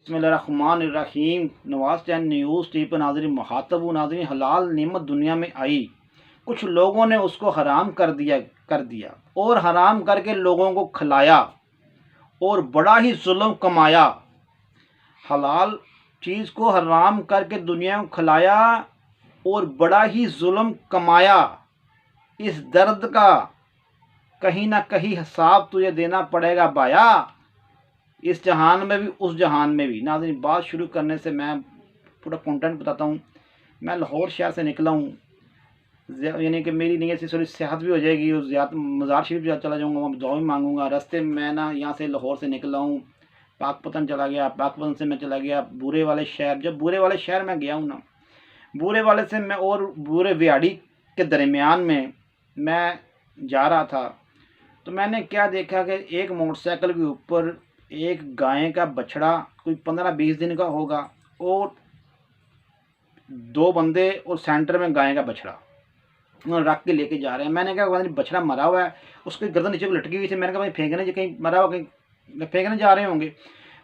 बिस्मिल्लाहिर्रहमानिर्रहीम। नवाज़ चैन news TV पर नाज़रीन मुखातब नाज़रीन, हलाल नेमत दुनिया में आई, कुछ लोगों ने उसको हराम कर दिया और हराम करके लोगों को खिलाया और बड़ा ही जुल्म कमाया। हलाल चीज़ को हराम करके दुनिया को खिलाया और बड़ा ही जुल्म कमाया। इस दर्द का कहीं ना कहीं हिसाब तुझे देना पड़ेगा बाया, इस जहान में भी उस जहान में भी। नाज़रीन, बात शुरू करने से मैं पूरा कंटेंट बताता हूँ। मैं लाहौर शहर से निकला हूँ, यानी कि मेरी नीयत से थोड़ी सेहत भी हो जाएगी और ज़्यादा मज़ार शरीफ चला जाऊँगा, वहाँ दुआ भी मांगूंगा। रास्ते में मैं ना यहाँ से लाहौर से निकला हूँ, पाकपतन चला गया, पाकपतन से मैं चला गया बूरे वाले शहर। जब बूरे वाले शहर में गया हूँ ना, बूरे वाले से मैं और बूरे विहाड़ी के दरमियान में मैं जा रहा था, तो मैंने क्या देखा कि एक मोटरसाइकिल के ऊपर एक गाय का बछड़ा कोई 15-20 दिन का होगा और 2 बंदे और सेंटर में गाय का बछड़ा उन्होंने रख के लेके जा रहे हैं। मैंने कहा बछड़ा मरा हुआ है, उसकी गर्दन नीचे को लटकी हुई थी। मैंने कहा भाई फेंकने कहीं मरा हुआ, कहीं फेंकने जा रहे होंगे।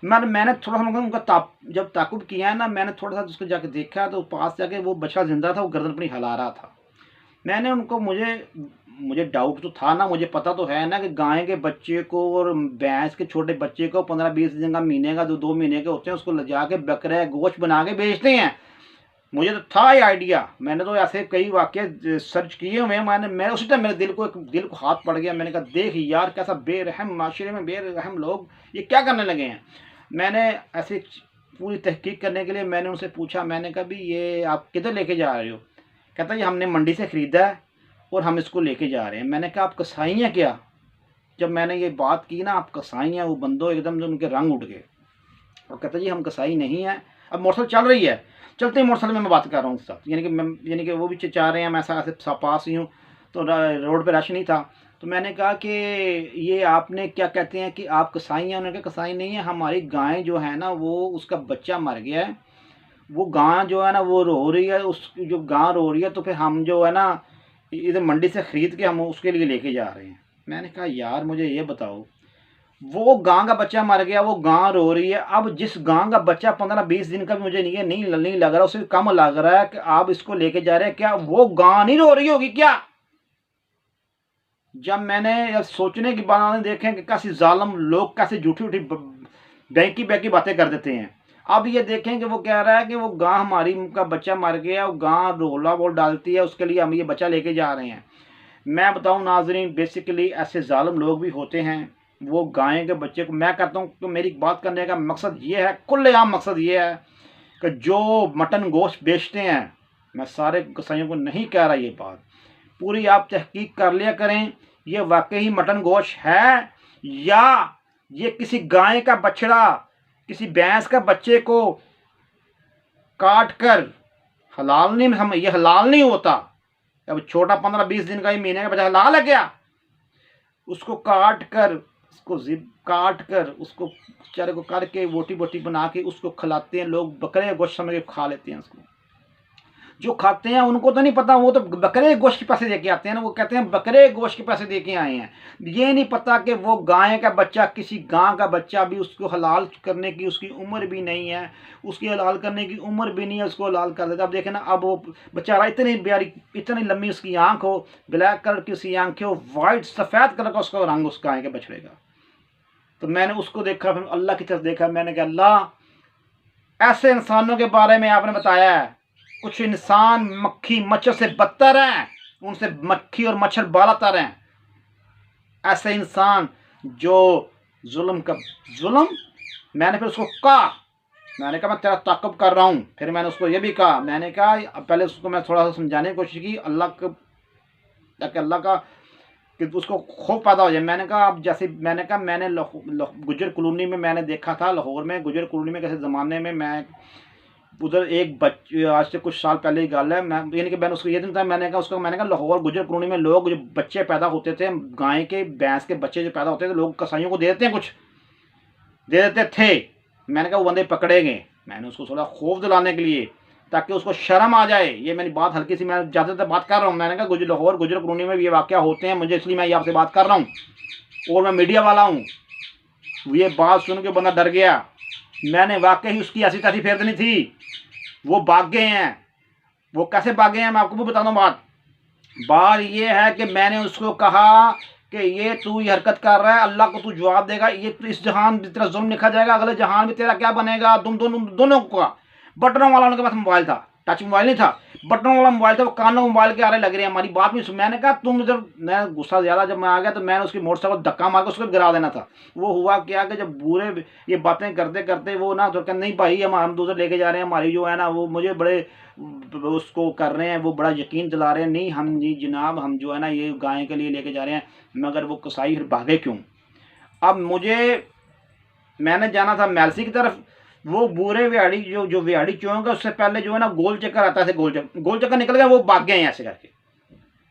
मैंने थोड़ा सा उनका जब ताकुब किया है ना, मैंने थोड़ा सा उसको जाके देखा तो पास जाके वो बछड़ा जिंदा था, वो गर्दन अपनी हिला रहा था। मैंने उनको मुझे डाउट तो था ना, मुझे पता तो है ना कि गाय के बच्चे को और भैंस के छोटे बच्चे को 15-20 दिन का, महीने का, 2 महीने के होते हैं, उसको ले जाके बकरा गोश्त बना के बेचते हैं। मुझे तो था ये आइडिया, मैंने तो ऐसे कई वाक़े सर्च किए हुए हैं। मैं उसी टाइम मेरे दिल को हाथ पड़ गया। मैंने कहा देख यार, कैसा बेरहम माशरे में बेरहम लोग ये क्या करने लगे हैं। मैंने ऐसे पूरी तहकीक करने के लिए मैंने उनसे पूछा, मैंने कहा भी ये आप किधर लेके जा रहे हो? कहता ये हमने मंडी से ख़रीदा है और हम इसको लेके जा रहे हैं। मैंने कहा आप कसाई हैं क्या? जब मैंने ये बात की ना, आप कसाई हैं, वो बंदों एकदम से उनके रंग उठ गए और कहता जी हम कसाई नहीं हैं। अब मोटरसाइकिल चल रही है, चलते ही मोटरसाइकिल में मैं बात कर रहा हूँ उसके साथ, यानी कि वो भी चाह रहे हैं, मैं ऐसे पास ही हूँ, तो रोड पर रश नहीं था। तो मैंने कहा कि ये आपने क्या कहते हैं कि आप कसाई हैं? उन्होंने कहा कसाई नहीं है, हमारी गाय जो है ना, वो उसका बच्चा मर गया है, वो गाय जो है ना वो रो रही है, उस जो गाय रो रही है, तो फिर हम जो है ना इधर मंडी से ख़रीद के हम उसके लिए लेके जा रहे हैं। मैंने कहा यार मुझे ये बताओ, वो गां का बच्चा मर गया, वो गां रो रही है, अब जिस गां का बच्चा 15-20 दिन का भी मुझे नहीं लग रहा, उससे कम लग रहा है कि आप इसको लेके जा रहे हैं, क्या वो गां नहीं रो रही होगी क्या? जब मैंने सोचने की बात देखें कि कैसे जालिम लोग कैसे झूठी बैंकी बातें कर देते हैं। अब ये देखें कि वो कह रहा है कि वो गां हमारी का बच्चा मर गया, वो गां रोला वो डालती है, उसके लिए हम ये बच्चा लेके जा रहे हैं। मैं बताऊं नाजरीन, बेसिकली ऐसे जालिम लोग भी होते हैं। वो गाय के बच्चे को, मैं कहता हूँ कि मेरी बात करने का मकसद ये है, खुलेआम मकसद ये है कि जो मटन गोश्त बेचते हैं, मैं सारे कसाइयों को नहीं कह रहा, ये बात पूरी आप तहकीक कर लिया करें, ये वाकई मटन गोश्त है या ये किसी गाय का बछड़ा, किसी भैंस का बच्चे को काट कर हलाल नहीं, हम ये हलाल नहीं होता। अब छोटा 15-20 दिन का ही, महीने का बच्चा हलाल है क्या? उसको काट कर उसको बेचारे को करके बोटी बना के उसको खिलाते हैं लोग, बकरे गोश्त समझ के खा लेते हैं उसको। जो खाते हैं उनको तो नहीं पता, वो तो बकरे गोश्त के पैसे देके आते हैं ना, वो कहते हैं बकरे गोश्त के पैसे देके आए हैं। ये नहीं पता कि वो गाय का बच्चा, किसी गां का बच्चा भी, उसको हलाल करने की उसकी उम्र भी नहीं है, उसकी हलाल करने की उम्र भी नहीं है, उसको हलाल कर देता। अब देखे ना, अब वो बेचारा इतनी प्यारी, इतनी लंबी उसकी आँख हो, ब्लैक कलर की उसकी आँखें हो, वाइट सफ़ेद कलर का उसका रंग उस गाय के बछड़े का। तो मैंने उसको देखा, फिर अल्लाह की तरफ देखा, मैंने कहा अल्लाह, ऐसे इंसानों के बारे में आपने बताया है, कुछ इंसान मक्खी मच्छर से बदतर हैं, उनसे मक्खी और मच्छर बालातर हैं। ऐसे इंसान जो जुल्म। मैंने फिर उसको कहा, मैंने कहा मैं तेरा ताक़ुब कर रहा हूँ। फिर मैंने उसको ये भी कहा, मैंने कहा पहले उसको मैं थोड़ा सा समझाने की कोशिश की ताकि अल्लाह का कि उसको खौफ पैदा हो जाए। मैंने कहा अब जैसे मैंने कहा मैंने गुजर कॉलोनी में मैंने देखा था, लाहौर में गुजर कॉलोनी में कैसे ज़माने में मैं उधर एक बच्चे, आज से कुछ साल पहले की गल है, मैं यानी कि मैंने उसको ये दिन था, मैंने कहा लाहौर गुजर कॉलोनी में लोग जो बच्चे पैदा होते थे, गाय के भैंस के बच्चे जो पैदा होते थे, लोग कसाईयों को दे देते हैं, कुछ दे देते थे। मैंने कहा वो बंदे पकड़े गए। मैंने उसको थोड़ा खौफ दिलाने के लिए, ताकि उसको शर्म आ जाए। ये मेरी बात हल्की सी, मैं ज़्यादातर बात कर रहा हूँ। मैंने कहा लाहौर गुजर कॉलोनी में भी ये वाक़या होते हैं मुझे, इसलिए मैं ये आपसे बात कर रहा हूँ और मैं मीडिया वाला हूँ। ये बात सुन के बंदा डर गया। मैंने वाकई उसकी ऐसी तैसी फेर देनी थी। वो भाग गए हैं। वो कैसे भागे हैं मैं आपको भी बता दूं। बात ये है कि मैंने उसको कहा कि ये तू ये हरकत कर रहा है, अल्लाह को तू जवाब देगा। ये तो इस जहान भी तेरा जुल्म लिखा जाएगा, अगले जहान में तेरा क्या बनेगा। तुम दोनों का। बटनों वाला उनके पास मोबाइल था, टच मोबाइल नहीं था, बटनों वाला मोबाइल था। वो कानों मोबाइल के आ रहे लग रहे हैं, हमारी बात भी सुन। मैंने कहा तुम, जब मैं गुस्सा ज़्यादा जब मैं आ गया तो मैंने उसकी मोटरसाइकिल धक्का मार के उसको गिरा देना था। वो हुआ क्या कि जब बुरे ये बातें करते करते वो ना तो कहते नहीं भाई हम दूसरे लेके जा रहे हैं, हमारी जो है ना वो मुझे बड़े उसको कर रहे हैं, वो बड़ा यकीन दिला रहे हैं। नहीं हम जी जनाब हम जो है ना ये गाय के लिए लेके जा रहे हैं। मगर वो कसाई फिर भागे क्यों। अब मैंने जाना था मैलसी की तरफ। वो बुरे विहाड़ी जो विहाड़ी चौक है उससे पहले जो है ना गोल चक्कर आता है, गोल चक्कर निकल गया, वो भाग गए हैं ऐसे करके।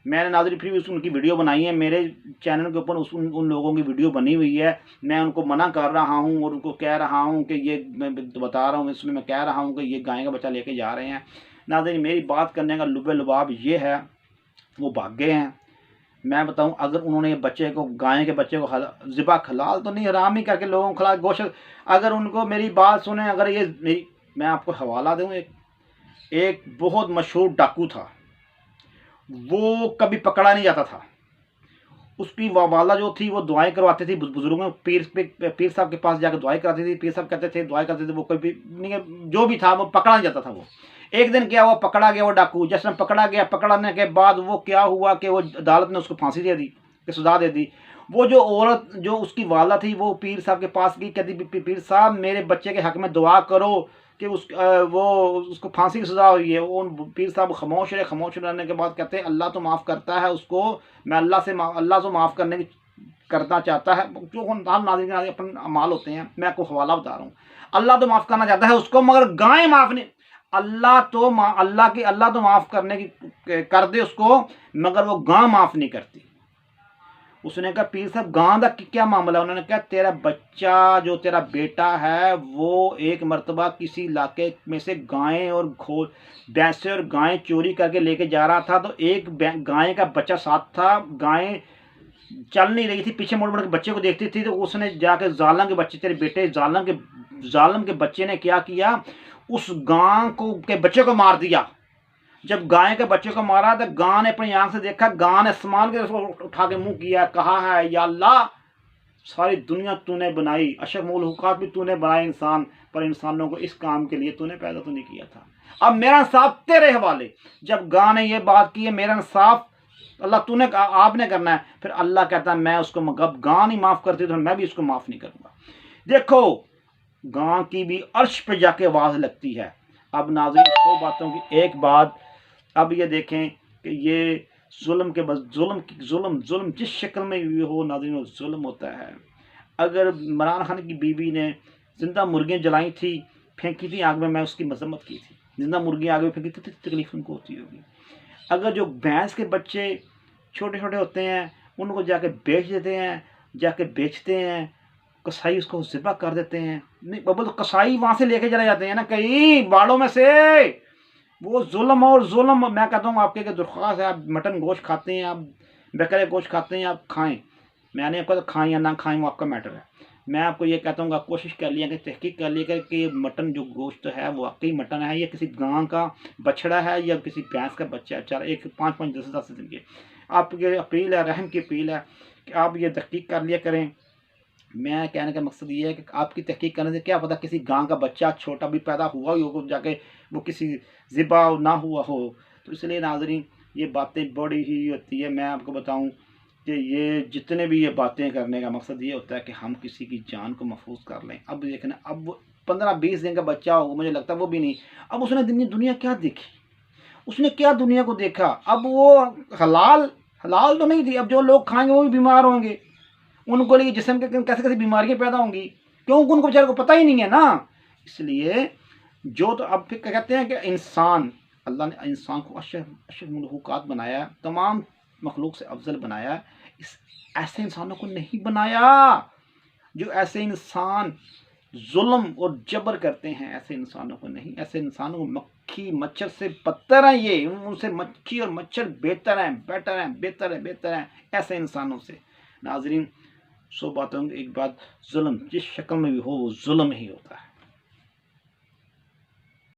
मैंने नाज़रीन फिर उनकी वीडियो बनाई है मेरे चैनल के ऊपर, उन लोगों की वीडियो बनी हुई है। मैं उनको मना कर रहा हूँ और उनको कह रहा हूँ कि ये मैं बता रहा हूँ, इसमें मैं कह रहा हूँ कि ये गाय का बच्चा लेके जा रहे हैं। नाज़रीन मेरी बात करने का लुबे लुबाब ये है, वो भाग गए हैं। मैं बताऊं अगर उन्होंने बच्चे को, गाय के बच्चे को ज़िबा हलाल तो नहीं, हराम ही करके लोगों को खिला गोश्त, अगर उनको मेरी बात सुने, अगर ये मेरी, मैं आपको हवाला दूं, एक बहुत मशहूर डाकू था, वो कभी पकड़ा नहीं जाता था। उसकी वाला जो थी वो दुआएं करवाती थी बुजुर्गों, पीर साहब के पास जाकर दुआएं कराती थी। पीर साहब कहते थे दुआएं करते थे, वो कभी नहीं, जो भी था वो पकड़ा नहीं जाता था। वो एक दिन क्या हुआ, पकड़ा गया वो डाकू। जिस दिन पकड़ा गया, पकड़ने के बाद वो क्या हुआ कि वो अदालत ने उसको फांसी दे दी, कि सजा दे दी। वो जो औरत जो उसकी वाला थी वो पीर साहब के पास गई, कहती पीर साहब मेरे बच्चे के हक में दुआ करो कि वो उसको फांसी की सज़ा हुई है। वो पीर साहब खामोश रहे। खामोश रहने के बाद कहते हैं अल्लाह तो माफ़ करता है उसको, मैं अल्लाह से माफ़ करने की करना चाहता है। जो नाज़रीन अपन अमाल होते हैं, मैं आपको हवाला बता रहा हूँ। अल्लाह तो माफ़ करना चाहता है उसको, मगर गाय माफ़ नहीं। अल्लाह तो माफ़ करने की कर दे उसको, मगर वो गां माफ़ नहीं करती। उसने कहा पीर साहब गां का क्या मामला। उन्होंने कहा तेरा बच्चा जो तेरा बेटा है वो एक मरतबा किसी इलाके में से गायें और भैंसे और गायें चोरी करके लेके जा रहा था, तो एक गाय का बच्चा साथ था। गायें चल नहीं रही थी, पीछे मुड़ मुड़ के बच्चे को देखती थी, तो उसने जाकर जालम के बच्चे, तेरे बेटे जालम के बच्चे ने क्या किया, उस गां के बच्चे को मार दिया। जब गाय के बच्चे को मारा तो गां ने अपनी आंख से देखा, गां ने आसमान के उठा के मुंह किया, कहा है या अल्लाह सारी दुनिया तूने बनाई, अशरफ मखलूकात भी तूने बनाए इंसान, पर इंसानों को इस काम के लिए तूने पैदा तो नहीं किया था। अब मेरा इंसाफ तेरे हवाले। जब गां ने ये बात की है, मेरा इंसाफ अल्लाह तूने आपने करना है। फिर अल्लाह कहता है मैं उसको, अब गां नहीं माफ़ करती तो मैं भी उसको माफ़ नहीं करूँगा। देखो गां की भी अर्श पे जाके आवाज़ लगती है। अब नाज़रीन 100 बातों की एक बात, अब ये देखें कि ये जुल्म के बस जुल्म जिस शक्ल में भी हो नाज़रीन वो जुल्म होता है। अगर इमरान खान की बीवी ने जिंदा मुर्गियाँ जलाई थी, फेंकी थी आग में, मैं उसकी मजम्मत की थी। जिंदा मुर्गियाँ आग में फेंकी थी, तकलीफ उनको होती होगी। अगर जो भैंस के बच्चे छोटे छोटे होते हैं उनको जाके बेच देते हैं, जाके बेचते हैं, कसाई उसको ज़िबा कर देते हैं। नहीं बाबा, तो कसाई वहाँ से लेके चले जाते हैं ना कई बाड़ों में से। वो जुल्म और जुल्म, मैं कहता हूँ आपके दरख्वास्त है, आप मटन गोश्त खाते हैं, आप बकरे गोश्त खाते हैं, आप खाएं। मैंने आपको तो खाएं या ना खाएं वो आपका मैटर है। मैं आपको ये कहता हूँ आप कोशिश कर लिया कि तहकीक कर लिया कि मटन जो गोश्त है वो वाकई मटन है या किसी गां का बछड़ा है या किसी भैंस का बच्चा है। चार एक 5-5 10-10 दिन के, आपकी अपील है, रहम की अपील है कि आप ये तहकीक कर लिया करें। मैं कहने का मकसद ये है कि आपकी तहकीक करने से क्या पता किसी गां का बच्चा छोटा भी पैदा हुआ ही हो, जाके वो किसी ज़िबा ना हुआ हो। तो इसलिए नाज़रीन ये बातें बड़ी ही होती है। मैं आपको बताऊं कि ये जितने भी ये बातें करने का मकसद ये होता है कि हम किसी की जान को महफूज कर लें। अब देखना, अब 15-20 दिन का बच्चा होगा, मुझे लगता है वो भी नहीं। अब उसने दुनिया क्या देखी, उसने क्या दुनिया को देखा। अब वो हलाल तो नहीं थी। अब जो लोग खाएंगे वो भी बीमार होंगे, उनको लिए जिस्म के कैसे कैसे बीमारियां पैदा होंगी, क्योंकि उनको बेचारे को पता ही नहीं है ना। इसलिए जो, तो अब फिर कहते हैं कि इंसान, अल्लाह ने इंसान को अशरफ मखलूकात बनाया, तमाम मखलूक से अफजल बनाया। इस ऐसे इंसानों को नहीं बनाया जो ऐसे इंसान जुल्म और जबर करते हैं। ऐसे इंसानों को नहीं, ऐसे इंसानों को मक्खी मच्छर से बदतर हैं ये, उनसे मक्खी और मच्छर बेहतर हैं, बेहतर हैं ऐसे इंसानों से। नाजरीन 100 बातों की एक बात, जुल्म जिस शक्ल में भी हो वो जुल्म ही होता है।